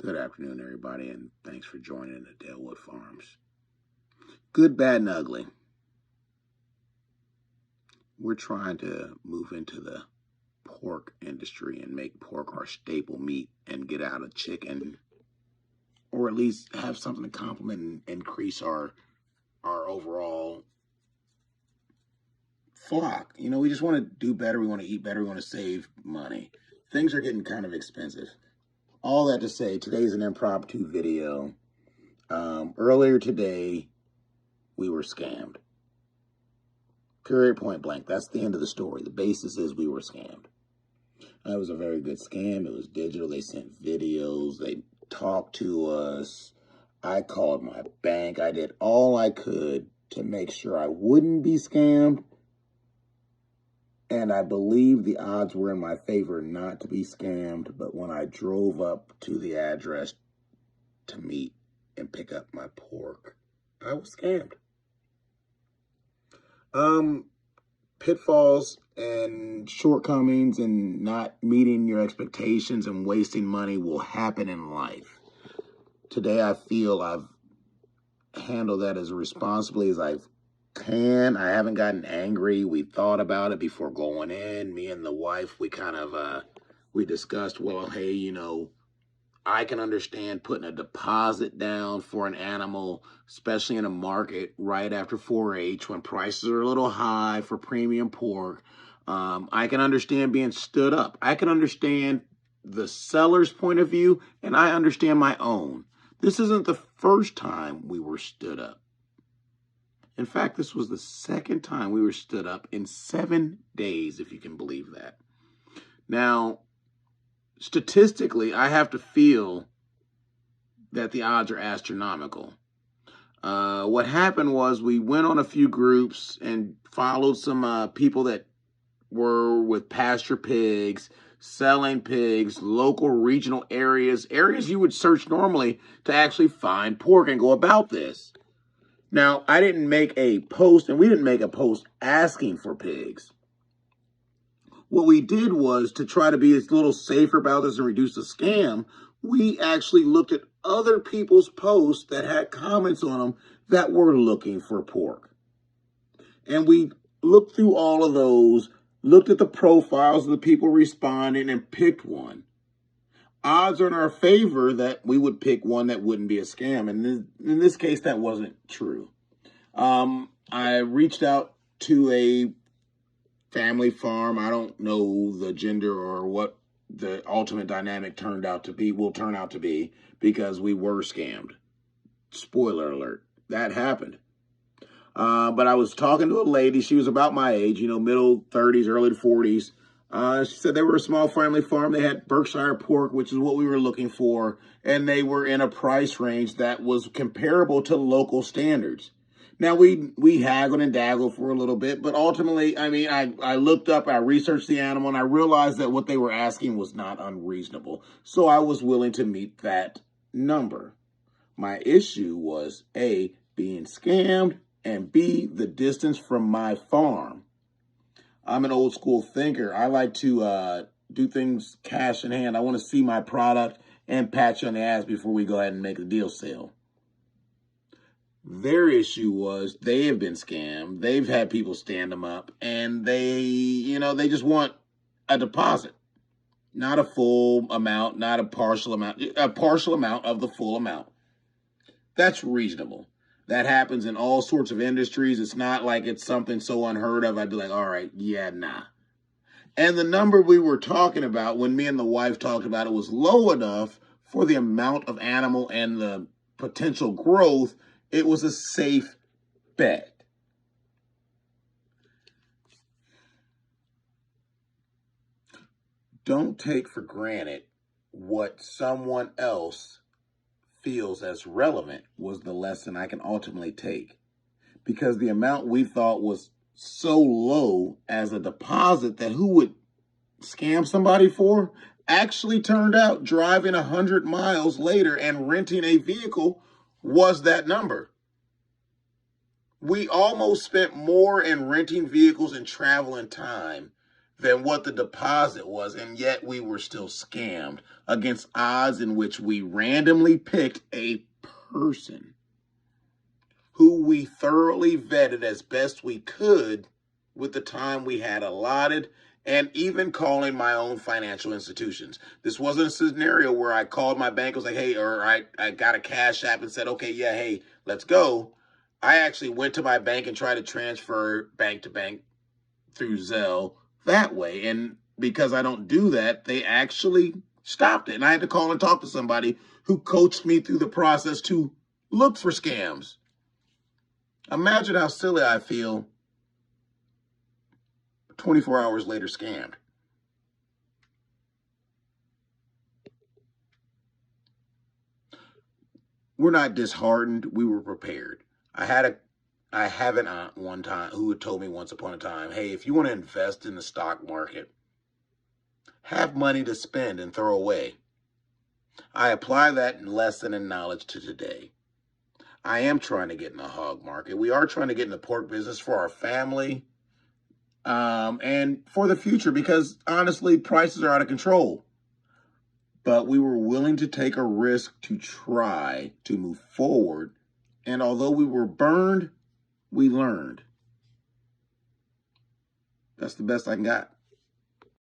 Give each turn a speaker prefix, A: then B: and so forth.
A: Good afternoon, everybody, and thanks for joining the Dalewood Farms. Good, bad, and ugly. We're trying to move into the pork industry and make pork our staple meat and get out of chicken, or at least have something to complement and increase our overall flock. You know, we just want to do better. We want to eat better. We want to save money. Things are getting kind of expensive. All that to say, today's an impromptu video. Earlier today, we were scammed. Period, point blank. That's the end of the story. The basis is we were scammed. It was a very good scam. It was digital. They sent videos. They talked to us. I called my bank. I did all I could to make sure I wouldn't be scammed. And I believe the odds were in my favor not to be scammed. But when I drove up to the address to meet and pick up my pork, I was scammed. Pitfalls and shortcomings and not meeting your expectations and wasting money will happen in life. Today, I feel I've handled that as responsibly as I can. I haven't gotten angry. We thought about it before going in. Me and the wife, we kind of, we discussed, well, hey, you know, I can understand putting a deposit down for an animal, especially in a market right after 4-H when prices are a little high for premium pork. I can understand being stood up. I can understand the seller's point of view, and I understand my own. This isn't the first time we were stood up. In fact, this was the second time we were stood up in 7 days, if you can believe that. Now, statistically, I have to feel that the odds are astronomical. What happened was we went on a few groups and followed some people that were with pasture pigs, selling pigs, local regional areas you would search normally to actually find pork and go about this. Now, I didn't make a post, and we didn't make a post asking for pigs. What we did was, to try to be a little safer about this and reduce the scam, we actually looked at other people's posts that had comments on them that were looking for pork. And we looked through all of those, looked at the profiles of the people responding, and picked one. Odds are in our favor that we would pick one that wouldn't be a scam. And in this case, that wasn't true. I reached out to a family farm. I don't know the gender or what the ultimate dynamic will turn out to be, because we were scammed. Spoiler alert, that happened. But I was talking to a lady. She was about my age, you know, middle 30s, early 40s. She said they were a small family farm. They had Berkshire pork, which is what we were looking for. And they were in a price range that was comparable to local standards. Now, we haggled and daggled for a little bit, but ultimately, I mean, I looked up, I researched the animal, and I realized that what they were asking was not unreasonable. So I was willing to meet that number. My issue was, A, being scammed, and B, the distance from my farm. I'm an old school thinker. I like to do things cash in hand. I want to see my product and pat you on the ass before we go ahead and make a deal sale. Their issue was they have been scammed. They've had people stand them up, and they just want a deposit, not a full amount, not a partial amount of the full amount. That's reasonable. That happens in all sorts of industries. It's not like it's something so unheard of. I'd be like, all right, yeah, nah. And the number we were talking about when me and the wife talked about it was low enough for the amount of animal and the potential growth. It was a safe bet. Don't take for granted what someone else feels as relevant was the lesson I can ultimately take. Because the amount we thought was so low as a deposit that who would scam somebody for actually turned out driving 100 miles later and renting a vehicle was that number. We almost spent more in renting vehicles and travel and time than what the deposit was, and yet we were still scammed against odds in which we randomly picked a person who we thoroughly vetted as best we could with the time we had allotted, and even calling my own financial institutions. This wasn't a scenario where I called my bank, was like, hey, or I got a Cash App and said, okay, yeah, hey, let's go. I actually went to my bank and tried to transfer bank to bank through Zelle that way. And because I don't do that, they actually stopped it. And I had to call and talk to somebody who coached me through the process to look for scams. Imagine how silly I feel 24 hours later scammed. We're not disheartened. We were prepared. I have an aunt one time who had told me once upon a time, hey, if you want to invest in the stock market, have money to spend and throw away. I apply that lesson and knowledge to today. I am trying to get in the hog market. We are trying to get in the pork business for our family and for the future, because honestly, prices are out of control. But we were willing to take a risk to try to move forward. And although we were burned, we learned. That's the best I got.